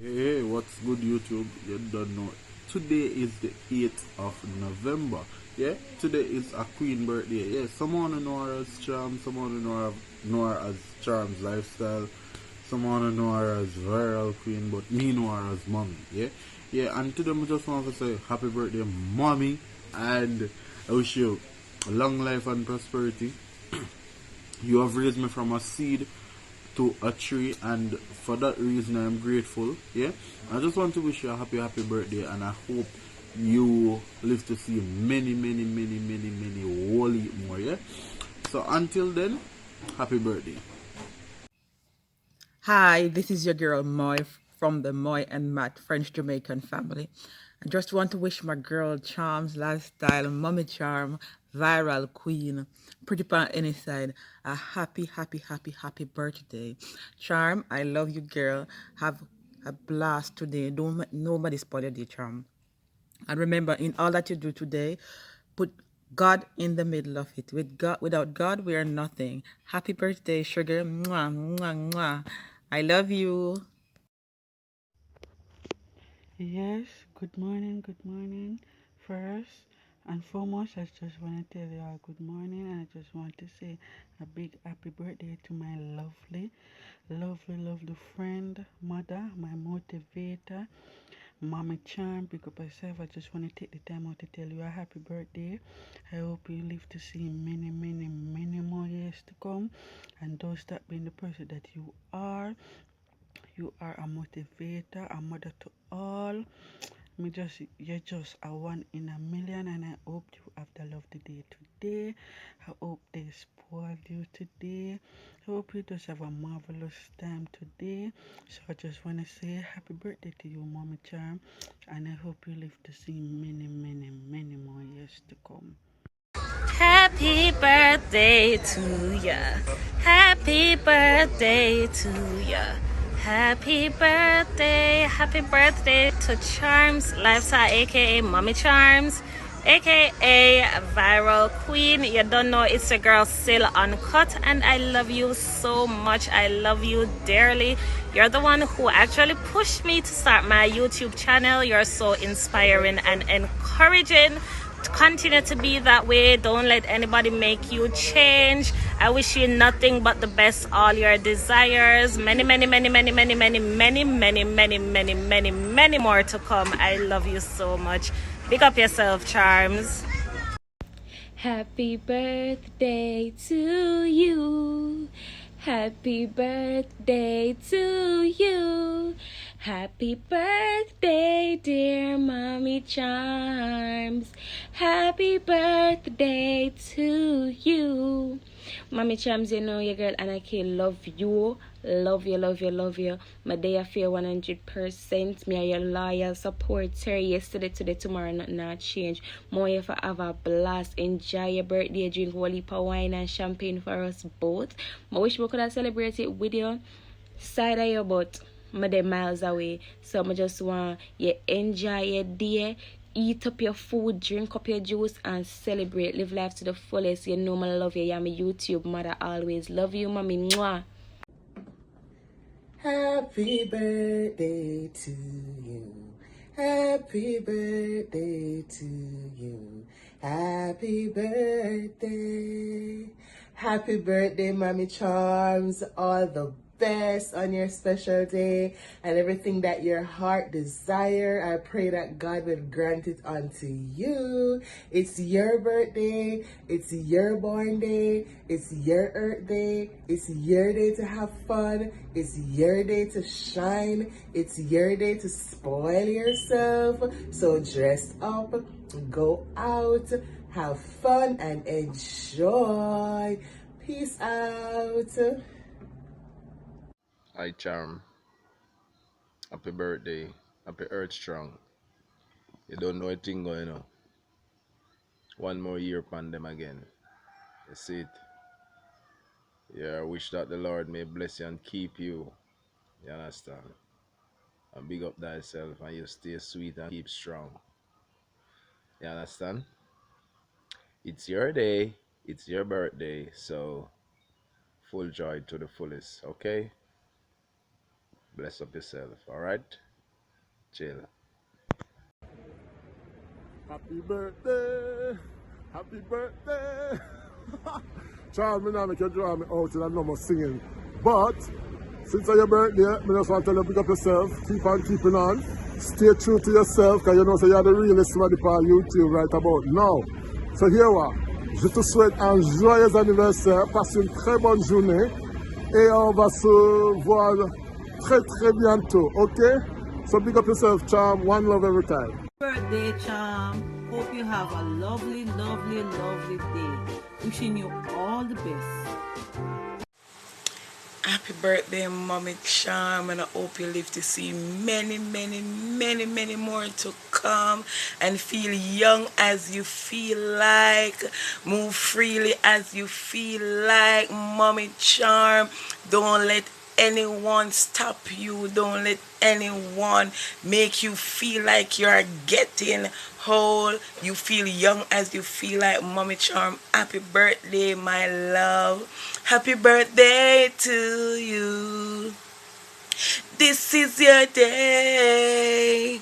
Hey, what's good, YouTube? You don't know. Today is the 8th of November. Yeah, today is a queen birthday. Yeah, someone know her as Charm, someone know her as Charm's lifestyle, someone know her as viral queen, but me know her as mommy. Yeah, yeah, and today I just want to say happy birthday, mommy, and I wish you long life and prosperity. You have raised me from a seed to a tree, and for that reason I'm grateful. Yeah, I just want to wish you a happy birthday, and I hope you live to see many whole heap more. Yeah, so until then, happy birthday. Hi, this is your girl Moy from the Moy and Matt French Jamaican family. I just want to wish my girl Charms Lifestyle, Mommy Charm, Viral Queen, Pretty Pan any side, a happy birthday. Charm, I love you, girl. Have a blast today. Don't let nobody spoil your day, Charm. And remember, in all that you do today, put God in the middle of it. Without God, we are nothing. Happy birthday, sugar. Mwah, mwah, mwah. I love you. Yes, good morning. First and foremost, I just want to tell you all good morning, and I just want to say a big happy birthday to my lovely friend, mother, my motivator, Mama Charm. Pick up yourself. I just want to take the time out to tell you a happy birthday. I hope you live to see many more years to come, and don't stop being the person that you are. You are a motivator, a mother to all. You're just a one in a million, and I hope you have the love the day today. I hope they spoil you today. I hope you just have a marvelous time today. So I just want to say happy birthday to you, Mommy Charm, and I hope you live to see many more years to come. Happy birthday to ya. Happy birthday to ya. Happy birthday to Charms Lifestyle, aka Mommy Charms, aka Viral Queen. You don't know it's a girl still uncut, and I love you so much. I love you dearly. You're the one who actually pushed me to start my YouTube channel. You're so inspiring and encouraging. Continue to be that way. Don't let anybody make you change. I wish you nothing but the best, all your desires. Many more to come. I love you so much. Big up yourself, Charms. Happy birthday to you. Happy birthday to you. Happy birthday, dear Mommy Charms. Happy birthday to you. Mommy Charms, you know your girl Anna K love you. Love you. My day I feel 100%. Me are your loyal supporter. Yesterday, today, tomorrow, nothing not change. More if I have a blast. Enjoy your birthday. Drink a heap of wine and champagne for us both. I wish we could have celebrated with you. Side of your butt. I'm there miles away. So I just want you enjoy your day. Eat up your food, drink up your juice, and celebrate. Live life to the fullest. You know I love you. You're my YouTube mother always. Love you, mommy. Mwah. Happy birthday to you. Happy birthday to you. Happy birthday. Happy birthday, Mommy Charms. All the best on your special day and everything that your heart desire. I pray that God will grant it unto you. It's your birthday. It's your born day. It's your earth day. It's your day to have fun. It's your day to shine. It's your day to spoil yourself. So dress up, go out, have fun and enjoy. Peace out. Hi, Charm. Happy birthday. Happy Earth Strong. You don't know a thing going on. One more year upon them again. You see it. Yeah, I wish that the Lord may bless you and keep you. You understand? And big up thyself and you stay sweet and keep strong. You understand? It's your day. It's your birthday. So full joy to the fullest. Okay? Bless up yourself. Alright? Chill. Happy birthday! Happy birthday! Charles, me now make you draw me out and I know more singing. But since it's your birthday, I just want to tell you pick up yourself, keep on keeping on, stay true to yourself, because you know so you're the realest somebody on YouTube right about now. So here we are. Je te souhaite un joyeux anniversaire, passe une très bonne journée et on va se voir très très bientôt, ok? So big up yourself, Charm, one love every time. Birthday, Charm. Hope you have a lovely, lovely, lovely day. Wishing you all the best. Happy birthday, Mommy Charm, and I hope you live to see many, many, many, many more to come and feel young as you feel like. Move freely as you feel like, Mommy Charm. Don't let anyone stop you. Don't let anyone make you feel like you're getting old. You feel young as you feel like, Mommy Charm. Happy birthday, my love. Happy birthday to you. This is your day.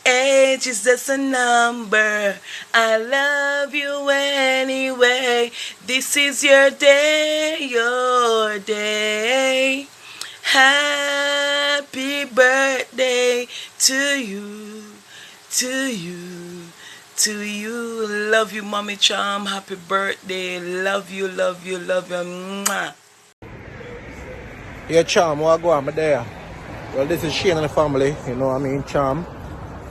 Age is just a number. I love you anyway. This is your day, your day. Happy birthday to you, to you, to you. Love you, Mommy Charm. Happy birthday. Love you, love you, love you. Mwah. Yeah, Charm, what go on, there? Well, this is Shane and the family, you know what I mean, Charm.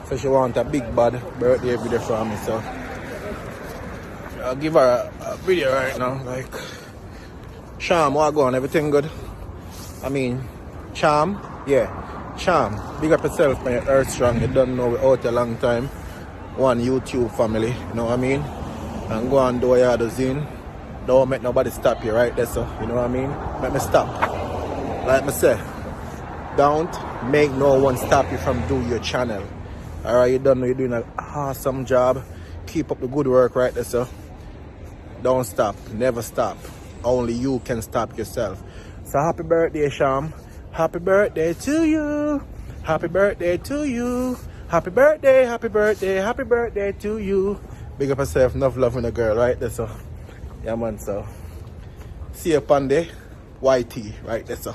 So she want a big bad birthday video for me, so I'll give her a video right now, like, Charm, what go on, everything good? I mean, Charm, yeah, Charm, big up yourself, man, Earth Strong, you don't know, we're out a long time. One YouTube family, you know what I mean? And go and do what you have to zine. Don't make nobody stop you, right there, so, you know what I mean? Make me stop. Like I say, don't make no one stop you from doing your channel. Alright, you don't know you're doing an awesome job. Keep up the good work right there, so don't stop, never stop. Only you can stop yourself. So happy birthday, Sham. Happy birthday to you. Happy birthday to you. Happy birthday, happy birthday, happy birthday to you. Big up yourself, enough love with a girl right there, so yeah man, so see you upon the YT right there, so.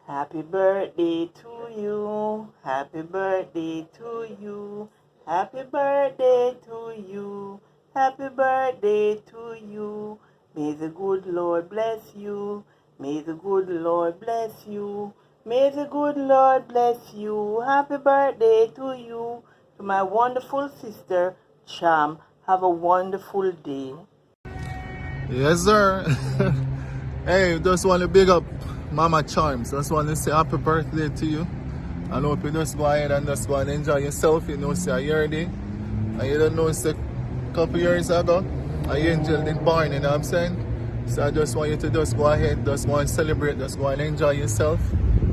Happy birthday to you. Happy birthday to you. Happy birthday to you. Happy birthday to you. May the good Lord bless you. May the good Lord bless you. May the good Lord bless you. Happy birthday to you. To my wonderful sister, Cham. Have a wonderful day. Yes, sir. Hey, just want to big up Mama Charms. Just want to say happy birthday to you. I hope you just go ahead and just go and enjoy yourself. You know, say a year day. And you don't know, say a couple years ago, an angel did born, you know what I'm saying? So I just want you to just go ahead, just go and celebrate, just go and enjoy yourself.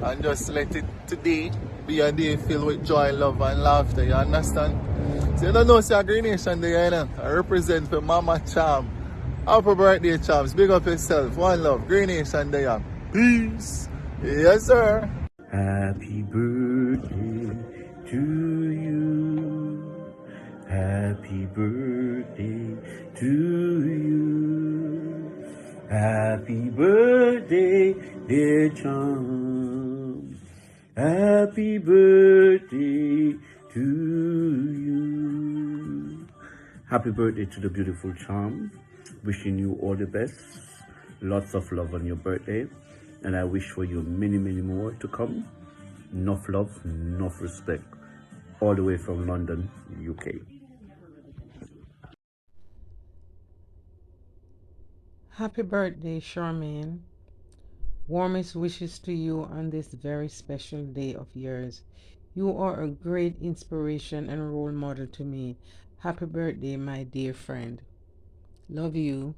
And just let it today be a day filled with joy, love, and laughter. You understand? So you don't know, say a Green Nation there, you know? I represent for Mama Charm. Happy birthday, Charms. Big up yourself. One love. Green Nation there. Peace. Yes, sir. Happy birthday to you. Happy birthday to you. Happy birthday, dear Charm. Happy birthday to you. Happy birthday to the beautiful Charm. Wishing you all the best. Lots of love on your birthday. And I wish for you many, many more to come. Enough love, enough respect. All the way from London, UK. Happy birthday, Charmaine. Warmest wishes to you on this very special day of yours. You are a great inspiration and role model to me. Happy birthday, my dear friend. Love you.